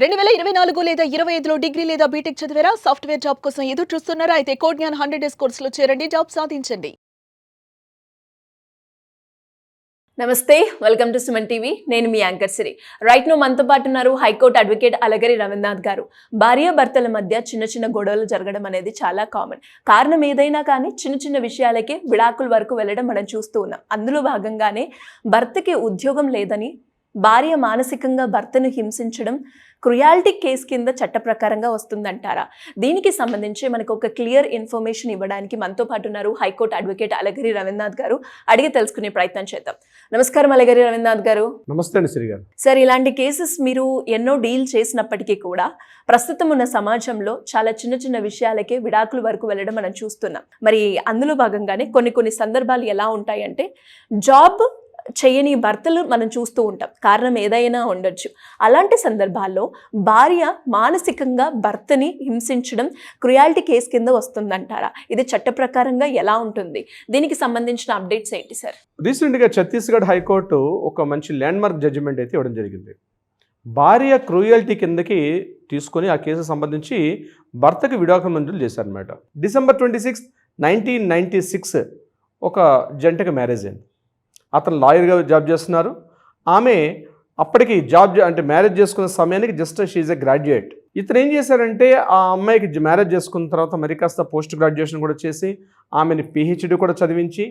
2024 లేదా 25లో డిగ్రీ లేదా బీటెక్ చదివారా? సాఫ్ట్‌వేర్ జాబ్ కోసం ఎదురు చూస్తున్నారా? అయితే కోడ్ జ్ఞాన్ 100 డేస్ కోర్సులో చేరండి, జాబ్ సాధించండి. నమస్తే, వెల్కమ్ టు సుమన్ టీవీ. నేను మీ యాంకర్ సిరి. రైట్ నో మనతో పాటు ఉన్నారు హైకోర్టు అడ్వకేట్ అలగరి రవీంద్రనాథ్ గారు. భార్యాభర్తల మధ్య చిన్న చిన్న గొడవలు జరగడం అనేది చాలా కామన్. కారణం ఏదైనా కానీ చిన్న చిన్న విషయాలకే విడాకుల వరకు వెళ్ళడం మనం చూస్తూ ఉన్నాం. అందులో భాగంగానే భర్తకి ఉద్యోగం లేదని భార్య మానసికంగా భర్తను హింసించడం క్రుయాలిటీ కేసు కింద చట్ట ప్రకారంగా వస్తుందంటారా? దీనికి సంబంధించి మనకు ఒక క్లియర్ ఇన్ఫర్మేషన్ ఇవ్వడానికి మనతో పాటు ఉన్నారు హైకోర్టు అడ్వకేట్ అలగరి రవీంద్రనాథ్ గారు. అడిగి తెలుసుకునే ప్రయత్నం చేద్దాం. నమస్కారం అలగరి రవీంద్రనాథ్ గారు. నమస్తే అండి శ్రీ గారు. సార్, ఇలాంటి కేసెస్ మీరు ఎన్నో డీల్ చేసినప్పటికీ కూడా ప్రస్తుతం ఉన్న సమాజంలో చాలా చిన్న చిన్న విషయాలకే విడాకుల వరకు వెళ్ళడం మనం చూస్తున్నాం. మరి అందులో భాగంగానే కొన్ని సందర్భాలు ఎలా ఉంటాయంటే, జాబ్ చేయని భర్తలు మనం చూస్తూ ఉంటాం. కారణం ఏదైనా ఉండొచ్చు. అలాంటి సందర్భాల్లో భార్య మానసికంగా భర్తని హింసించడం క్రుయాలిటీ కేసు కింద వస్తుందంటారా? ఇది చట్ట ప్రకారంగా ఎలా ఉంటుంది? దీనికి సంబంధించిన అప్డేట్స్ ఏంటి సార్? రీసెంట్గా ఛత్తీస్గఢ్ హైకోర్టు ఒక మంచి ల్యాండ్మార్క్ జడ్జిమెంట్ అయితే ఇవ్వడం జరిగింది. భార్య క్రూయల్టీ కిందకి తీసుకొని ఆ కేసు సంబంధించి భర్తకి విడాకులు మంజూరు చేశారనమాట. December 26, 1996 ఒక జంటకి మ్యారేజ్ అయింది. అతను లాయర్గా జాబ్ చేస్తున్నారు. ఆమె అప్పటికి మ్యారేజ్ చేసుకున్న సమయానికి జస్ట్ షీఈ్ ఎ గ్రాడ్యుయేట్. ఇతను ఏం చేశారంటే, ఆ అమ్మాయికి మ్యారేజ్ చేసుకున్న తర్వాత మరి కాస్త పోస్ట్ గ్రాడ్యుయేషన్ కూడా చేసి ఆమెని PhD కూడా చదివించి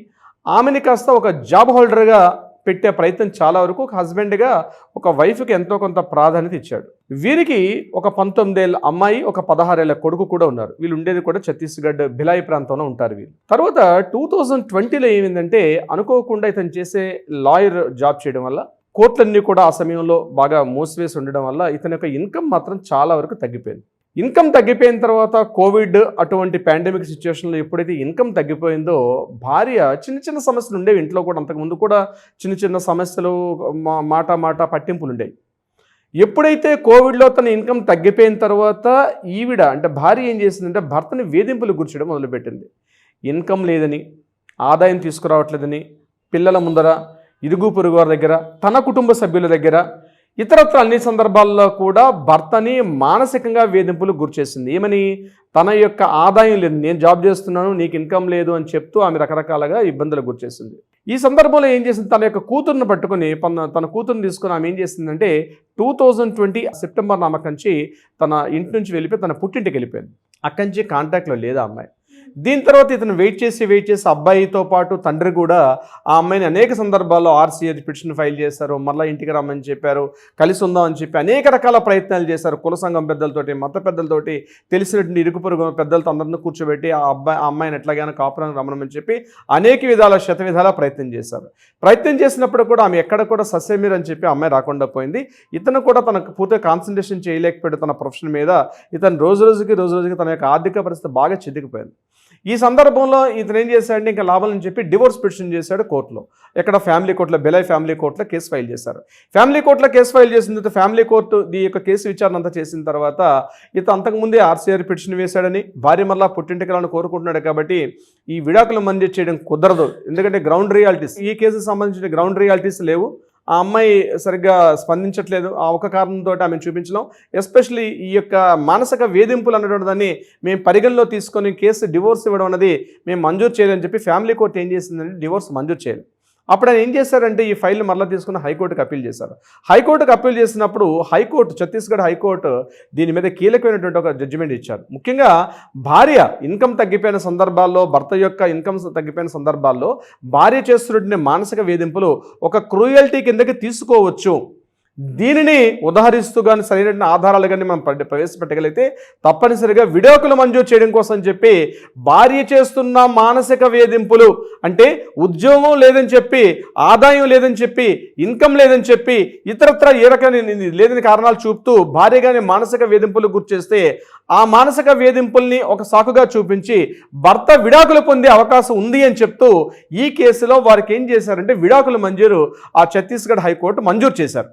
ఆమెని కాస్త ఒక జాబ్ హోల్డర్గా పెట్టే ప్రయత్నం చాలా వరకు ఒక హస్బెండ్గా ఒక వైఫ్కి ఎంతో కొంత ప్రాధాన్యత ఇచ్చాడు. వీరికి ఒక 19 ఏళ్ళ అమ్మాయి, ఒక 16 ఏళ్ళ కొడుకు కూడా ఉన్నారు. వీళ్ళు ఉండేది కూడా ఛత్తీస్గఢ్ భిలాయ్ ప్రాంతంలో ఉంటారు వీళ్ళు. తర్వాత 2020లో ఏమైందంటే, అనుకోకుండా ఇతను చేసే లాయర్ జాబ్ చేయడం వల్ల కోర్టులన్నీ కూడా ఆ సమయంలో బాగా మూసివేసి ఉండడం వల్ల ఇతని యొక్క ఇన్కమ్ మాత్రం చాలా వరకు తగ్గిపోయింది. ఇన్కమ్ తగ్గిపోయిన తర్వాత కోవిడ్ అటువంటి పాండమిక్ సిచ్యువేషన్లో ఎప్పుడైతే ఇన్కమ్ తగ్గిపోయిందో, భార్య చిన్న చిన్న సమస్యలు ఉండేవి ఇంట్లో కూడా. అంతకుముందు కూడా చిన్న చిన్న సమస్యలు, మాట పట్టింపులు ఉండేవి. ఎప్పుడైతే కోవిడ్లో తన ఇన్కమ్ తగ్గిపోయిన తర్వాత భార్య ఏం చేసిందంటే, భర్తని వేధింపులు గుర్చడం మొదలుపెట్టింది. ఇన్కమ్ లేదని, ఆదాయం తీసుకురావట్లేదని, పిల్లల ముందర, ఇరుగు పొరుగు వారి దగ్గర, తన కుటుంబ సభ్యుల దగ్గర, ఇతరత్ర అన్ని సందర్భాల్లో కూడా భర్తని మానసికంగా వేధింపులు గురిచేసింది. ఏమని? తన యొక్క ఆదాయం లేదు, నేను జాబ్ చేస్తున్నాను, నీకు ఇన్కమ్ లేదు అని చెప్తూ ఆమె రకరకాలుగా ఇబ్బందులు గురిచేసింది. ఈ సందర్భంలో ఏం చేసింది, తన యొక్క కూతుర్ని పట్టుకుని తన కూతుర్ని తీసుకుని ఆమె ఏం చేసిందంటే, 2020 సెప్టెంబర్ నామకంచి తన ఇంటి నుంచి వెళ్ళిపోయి తన పుట్టింటికి వెళ్ళిపోయింది. అక్కడి నుంచి కాంటాక్ట్లో లేదా అమ్మాయి. దీని తర్వాత ఇతను వెయిట్ చేసి అబ్బాయితో పాటు తండ్రి కూడా ఆ అమ్మాయిని అనేక సందర్భాల్లో RCA పిటిషన్ ఫైల్ చేశారు. మళ్ళీ ఇంటికి రమ్మని చెప్పారు, కలిసి ఉందాం అని చెప్పి అనేక రకాల ప్రయత్నాలు చేశారు. కుల సంఘం పెద్దలతోటి, మత పెద్దలతోటి, తెలిసినటువంటి ఇరుగు పొరుగు పెద్దలతో అందరినీ కూర్చోబెట్టి ఆ అమ్మాయిని ఎట్లాగైనా కాపురానికి రమ్మనమని చెప్పి అనేక విధాల శతవిధాల ప్రయత్నం చేశారు. ప్రయత్నం చేసినప్పుడు కూడా ఆమె ఎక్కడ కూడా సస్యమీర్ అని చెప్పి అమ్మాయి రాకుండా పోయింది. ఇతను కూడా తనకు పూర్తిగా కాన్సన్ట్రేషన్ చేయలేకపోయాడు తన ప్రొఫెషన్ మీద. ఇతను రోజు రోజుకి తన యొక్క ఆర్థిక పరిస్థితి బాగా చితికిపోయింది. ఈ సందర్భంలో ఇతను ఏం చేశాడంటే, ఇంకా లాభాలని చెప్పి డివోర్స్ పిటిషన్ చేశాడు కోర్టులో. ఎక్కడ? ఫ్యామిలీ కోర్టులో, బెలాయ్ ఫ్యామిలీ కోర్టులో కేసు ఫైల్ చేశారు. ఫ్యామిలీ కోర్టులో కేసు ఫైల్ చేసిన తర్వాత ఫ్యామిలీ కోర్టు ఈ యొక్క కేసు విచారణ అంతా చేసిన తర్వాత ఇతను అంతకుముందే RCA పిటిషన్ వేశాడని, భార్య మళ్ళా పుట్టింటికి కోరుకుంటున్నాడు కాబట్టి ఈ విడాకులు మంజూరు చేయడం కుదరదు, ఎందుకంటే గ్రౌండ్ రియాలిటీస్, ఈ కేసుకు సంబంధించిన గ్రౌండ్ రియాలిటీస్ లేవు, ఆ అమ్మాయి సరిగ్గా స్పందించట్లేదు, ఆ ఒక కారణంతో ఆమెను చూపించడం, ఎస్పెషలీ ఈ యొక్క మానసిక వేధింపులు అనేటువంటి దాన్ని మేము పరిగణలో తీసుకొని కేసు డివోర్స్ ఇవ్వడం అనేది మేము మంజూరు చేయాలని చెప్పి ఫ్యామిలీ కోర్టు ఏం చేసిందంటే డివోర్స్ మంజూరు చేయాలి. అప్పుడు ఆయన ఏం చేశారంటే, ఈ ఫైల్ మరలా తీసుకుని హైకోర్టుకు అప్పీల్ చేశారు. హైకోర్టుకు అప్పీల్ చేసినప్పుడు ఛత్తీస్గఢ్ హైకోర్టు దీని మీద కీలకమైనటువంటి ఒక జడ్జిమెంట్ ఇచ్చారు. ముఖ్యంగా భార్య ఇన్కమ్ తగ్గిపోయిన సందర్భాల్లో, భర్త యొక్క ఇన్కమ్ తగ్గిపోయిన సందర్భాల్లో భార్య చేస్తున్నటువంటి మానసిక వేధింపులు ఒక క్రూయల్టీ కిందకి తీసుకోవచ్చు. దీనిని ఉదాహరిస్తూ కానీ సరైన ఆధారాలు కానీ మనం ప్రవేశపెట్టగలిగితే తప్పనిసరిగా విడాకులు మంజూరు చేయడం కోసం చెప్పి భార్య చేస్తున్న మానసిక వేధింపులు, అంటే ఉద్యోగం లేదని చెప్పి, ఆదాయం లేదని చెప్పి, ఇన్కమ్ లేదని చెప్పి, ఇతరత్ర ఏ రకమైన లేదని కారణాలు చూపుతూ భార్య కానీ మానసిక వేధింపులు గురిచేస్తే ఆ మానసిక వేధింపుల్ని ఒక సాకుగా చూపించి భర్త విడాకులు పొందే అవకాశం ఉంది అని చెప్తూ ఈ కేసులో వారికి ఏం చేశారంటే విడాకులు మంజూరు ఆ ఛత్తీస్గఢ్ హైకోర్టు మంజూరు చేశారు.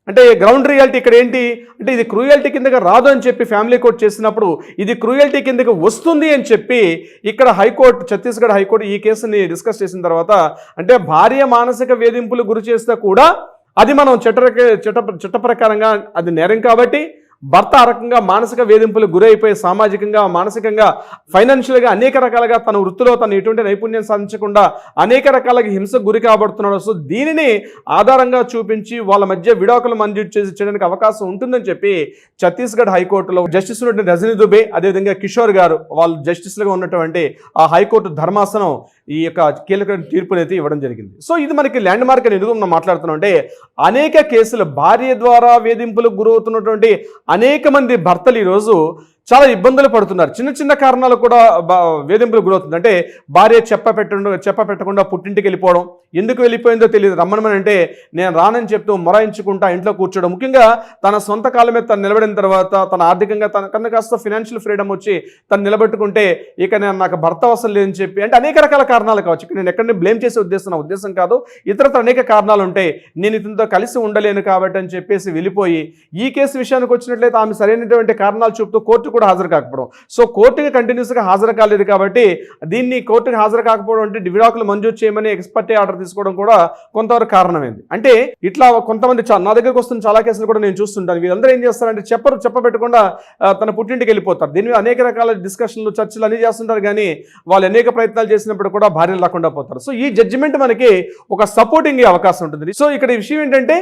అంటే గ్రౌండ్ రియాలిటీ ఇక్కడ ఏంటి అంటే, ఇది క్రూయల్టీ కిందకి రాదు అని చెప్పి ఫ్యామిలీ కోర్టు చేసినప్పుడు ఇది క్రూయల్టీ కిందకి వస్తుంది అని చెప్పి ఇక్కడ హైకోర్టు, ఛత్తీస్గఢ్ హైకోర్టు ఈ కేసుని డిస్కస్ చేసిన తర్వాత, అంటే భార్య మానసిక వేధింపులు గురి చేస్తే కూడా అది మనం చట్ట ప్రకారంగా అది నేరం కాబట్టి భర్త ఆ రకంగా మానసిక వేధింపులకు గురైపోయి సామాజికంగా, మానసికంగా, ఫైనాన్షియల్గా అనేక రకాలుగా తన వృత్తిలో తను ఎటువంటి నైపుణ్యం సాధించకుండా అనేక రకాలుగా హింసకు గురి కాబడుతున్నాడు. సో దీనిని ఆధారంగా చూపించి వాళ్ళ మధ్య విడాకులు మంజూరు చేసి చేయడానికి అవకాశం ఉంటుందని చెప్పి ఛత్తీస్గఢ్ హైకోర్టులో జస్టిస్ రజనీ దుబే, అదేవిధంగా కిషోర్ గారు వాళ్ళు జస్టిస్లుగా ఉన్నటువంటి ఆ హైకోర్టు ధర్మాసనం ఈ యొక్క కీలక తీర్పునైతే ఇవ్వడం జరిగింది. సో ఇది మనకి ల్యాండ్ మార్క్ అని ఎందుకు మనం మాట్లాడుతున్నాం అంటే, అనేక కేసులు భార్య ద్వారా వేధింపులకు గురవుతున్నటువంటి అనేక మంది భర్తలు ఈరోజు చాలా ఇబ్బందులు పడుతున్నారు. చిన్న చిన్న కారణాలు కూడా వేధింపులకు గురవుతుంది. అంటే భార్య చెప్పపెట్టకుండా పుట్టింటికి వెళ్ళిపోవడం, ఎందుకు వెళ్ళిపోయిందో తెలియదు, రమ్మనమని అంటే నేను రానని చెప్తూ మొరాయించుకుంటా ఇంట్లో కూర్చోవడం. ముఖ్యంగా తన సొంత కాళ్ళ మీద తను నిలబడిన తర్వాత తన ఆర్థికంగా తన కాస్త ఫినాన్షియల్ ఫ్రీడమ్ వచ్చి తను నిలబెట్టుకుంటే ఇక నేను నాకు భర్త అవసరం లేదని చెప్పి, అంటే అనేక రకాల కారణాలు కావచ్చు. నేను ఎక్కడిని బ్లేమ్ చేసే ఉద్దేశం కాదు, ఇతరత్ర అనేక కారణాలు ఉంటాయి. నేను ఇతనితో కలిసి ఉండలేను కాబట్టి అని చెప్పేసి వెళ్ళిపోయి, ఈ కేసు విషయానికి వచ్చినట్లయితే ఆమె సరైనటువంటి కారణాలు చూపుతూ కోర్టు కూడా హాజరు కాకపోవడం. సో కోర్టుకి కంటిన్యూస్గా హాజరు కాలేదు కాబట్టి దీన్ని కోర్టుకి హాజరు కాకపోవడం అంటే విడాకులు మంజూరు చేయమని ఎక్స్పర్ట్ ఆర్డర్ తీసుకోవడం కూడా కొంతవరకు కారణమైంది. అంటే ఇట్లా కొంతమంది నా దగ్గరకు వస్తున్న చాలా కేసులు కూడా నేను చూస్తుంటాను. వీళ్ళందరూ ఏం చేస్తారంటే చెప్పబెట్టకుండా తన పుట్టింటికి వెళ్ళిపోతారు. దీని మీద అనేక రకాల డిస్కషన్లు, చర్చలు అన్ని చేస్తుంటారు, కానీ వాళ్ళు అనేక ప్రయత్నాలు చేసినప్పుడు కూడా భార్యలు లేకుండా పోతారు. సో ఈ జడ్జిమెంట్ మనకి ఒక సపోర్టింగ్ అవకాశం ఉంటుంది. సో ఇక్కడ ఈ విషయం ఏంటంటే,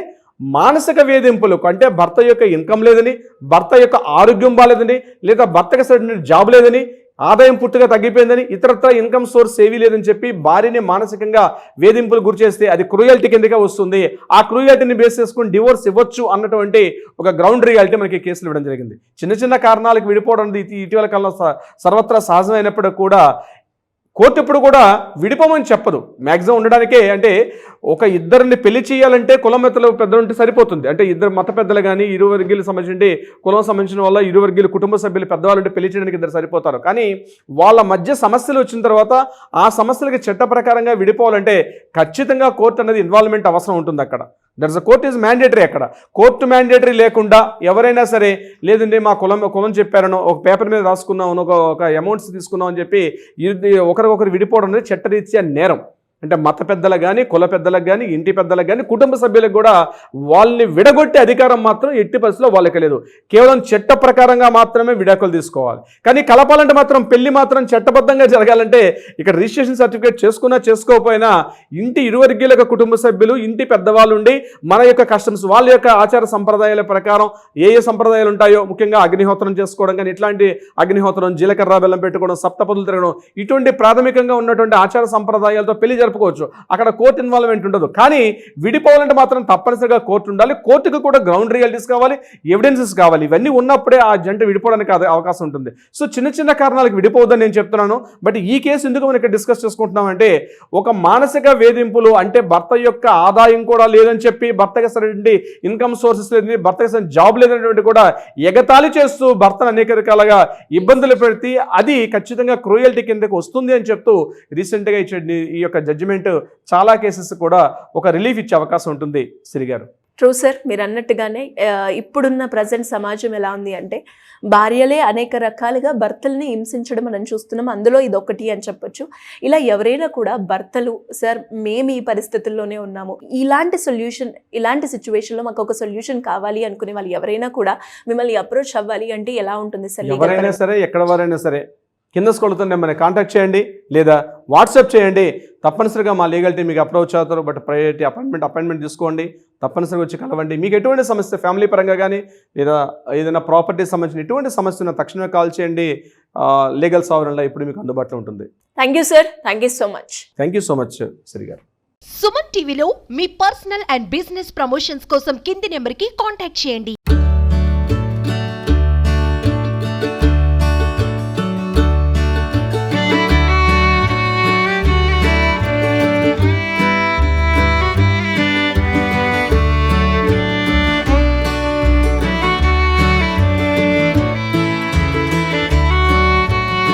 మానసిక వేధింపులకు అంటే భర్త యొక్క ఇన్కమ్ లేదని, భర్త యొక్క ఆరోగ్యం బాలేదని, లేదా భర్తకి సరైన జాబ్ లేదని, ఆదాయం పూర్తిగా తగ్గిపోయిందని, ఇతరత్ర ఇన్కమ్ సోర్స్ ఏవీ లేదని చెప్పి భార్యని మానసికంగా వేధింపులు గురి చేస్తే అది క్రూయల్టీ కిందగా వస్తుంది. ఆ క్రూయల్టీని బేస్ చేసుకుని డివోర్స్ ఇవ్వచ్చు అన్నటువంటి ఒక గ్రౌండ్ రియాలిటీ మనకి కేసులు ఇవ్వడం జరిగింది. చిన్న చిన్న కారణాలకు విడిపోవడం ఇటీవల కాలంలో సర్వత్రా సహజమైనప్పుడు కూడా కోర్టు ఎప్పుడు కూడా విడిపోమని చెప్పదు. మ్యాక్సిమం ఉండడానికే, అంటే ఒక ఇద్దరిని పెళ్లి చేయాలంటే కులమెత్తలు పెద్దలు ఉంటే సరిపోతుంది. అంటే ఇద్దరు మత పెద్దలు కానీ ఇరు వర్గీయులకు సంబంధించి కులం సంబంధించిన వల్ల ఇరు వర్గీయులు కుటుంబ సభ్యులు పెద్దవాళ్ళు ఉంటే పెళ్లి చేయడానికి ఇద్దరు సరిపోతారు. కానీ వాళ్ళ మధ్య సమస్యలు వచ్చిన తర్వాత ఆ సమస్యలకి చట్ట ప్రకారంగా విడిపోవాలంటే ఖచ్చితంగా కోర్టు అనేది ఇన్వాల్వ్మెంట్ అవసరం ఉంటుంది. అక్కడ that's a court is mandatory. అక్కడ కోర్టు మ్యాండేటరీ లేకుండా ఎవరైనా సరే, లేదంటే మా కులం చెప్పారనో, ఒక పేపర్ మీద రాసుకున్నామనో, ఒక అమౌంట్స్ తీసుకున్నాం అని చెప్పి ఒకరికొకరు విడిపోవడం అనేది చట్టరీత్యా నేరం. అంటే మత పెద్దలకు కానీ, కుల పెద్దలకు కానీ, ఇంటి పెద్దలకు కానీ, కుటుంబ సభ్యులకు కూడా వాళ్ళని విడగొట్టే అధికారం మాత్రం ఎట్టి పరిస్థితుల్లో వాళ్ళకి లేదు. కేవలం చట్ట ప్రకారంగా మాత్రమే విడాకులు తీసుకోవాలి. కానీ కలపాలంటే మాత్రం పెళ్లి మాత్రం చట్టబద్ధంగా జరగాలంటే ఇక్కడ రిజిస్ట్రేషన్ సర్టిఫికేట్ చేసుకున్నా చేసుకోకపోయినా ఇంటి ఇరువర్గీయుల కుటుంబ సభ్యులు, ఇంటి పెద్దవాళ్ళు ఉండి మన యొక్క కస్టమ్స్, వాళ్ళ యొక్క ఆచార సంప్రదాయాల ప్రకారం ఏ సంప్రదాయాలు ఉంటాయో, ముఖ్యంగా అగ్నిహోత్రం చేసుకోవడం కానీ, ఇట్లాంటి అగ్నిహోత్రం, జీలకర్ర బెల్లం పెట్టుకోవడం, సప్తపదులు తిరగడం, ఇటువంటి ప్రాథమికంగా ఉన్నటువంటి ఆచార సంప్రదాయాలతో పెళ్లి జరుపుకోవచ్చు. అక్కడ కోర్టు ఇన్వాల్వ్మెంట్ ఉండదు. కానీ విడిపోవాలంటే మాత్రం తప్పనిసరిగా కోర్టు ఉండాలి. కోర్టుకు కూడా గ్రౌండ్ రియాలిటీస్ కావాలి, ఎవిడెన్సెస్ కావాలి. ఇవన్నీ ఉన్నప్పుడే ఆ జంట విడిపోవడానికి అవకాశం ఉంటుంది. సో చిన్న చిన్న కారణాలకు విడిపోవద్దని నేను చెప్తున్నాను. బట్ ఈ కేసు ఎందుకు మనం ఇక్కడ డిస్కస్ చేసుకుంటున్నామంటే, ఒక మానసిక వేధింపులు అంటే భర్త యొక్క ఆదాయం కూడా లేదని చెప్పి, భర్తకి సరైన ఇన్కమ్ సోర్సెస్ లేదని, భర్తకి సరైన జాబ్ లేదనేటువంటి కూడా ఎగతాళి చేస్తూ భర్తను అనేక రకాలుగా ఇబ్బందులు పెడితే అది ఖచ్చితంగా క్రూయల్టీ కిందకు వస్తుంది అని చెప్తూ రీసెంట్గా ఇచ్చే ఈ యొక్క జడ్జిమెంట్ చాలా కేసెస్ కూడా ఒక రిలీఫ్ ఇచ్చే అవకాశం ఉంటుంది. శ్రీ గారు, ట్రూ సార్, మీరు అన్నట్టుగానే ఇప్పుడున్న ప్రజెంట్ సమాజం ఎలా ఉంది అంటే, భార్యలే అనేక రకాలుగా భర్తల్ని హింసించడం మనం చూస్తున్నాం. అందులో ఇదొకటి అని చెప్పొచ్చు. ఇలా ఎవరైనా కూడా భర్తలు, సార్ మేము ఈ పరిస్థితుల్లోనే ఉన్నాము, ఇలాంటి సిచ్యువేషన్లో మాకు ఒక సొల్యూషన్ కావాలి అనుకునే వాళ్ళు ఎవరైనా కూడా మిమ్మల్ని అప్రోచ్ అవ్వాలి అంటే ఎలా ఉంటుంది సార్? ఎవరైనా సరే, ఎక్కడ వారైనా సరే కింద స్క్రోల్తో నెంబర్ని కాంటాక్ట్ చేయండి, లేదా వాట్సాప్ చేయండి. తప్పనిసరిగా మా లీగల్ టీం మీకు అప్రోచ్ అవుతారు. బట్ ప్రయారిటీ అపాయింట్మెంట్ తీసుకోండి, తప్పనిసరిగా వచ్చి కలవండి. మీకు ఎటువంటి సమస్య, ఫ్యామిలీ పరంగా కానీ, లేదా ఏదైనా ప్రాపర్టీ సంబంధించిన ఎటువంటి సమస్య ఉన్నా తక్షణమే కాల్ చేయండి. లీగల్ సావరన్లో ఇప్పుడు మీకు అందుబాటులో ఉంటుంది. Thank you sir, thank you so much. Thank you so much Shri గారు. సుమన్ టీవీలో మీ పర్సనల్ అండ్ బిజినెస్ ప్రమోషన్స్ కోసం కింది నెంబర్కి కాంటాక్ట్ చేయండి.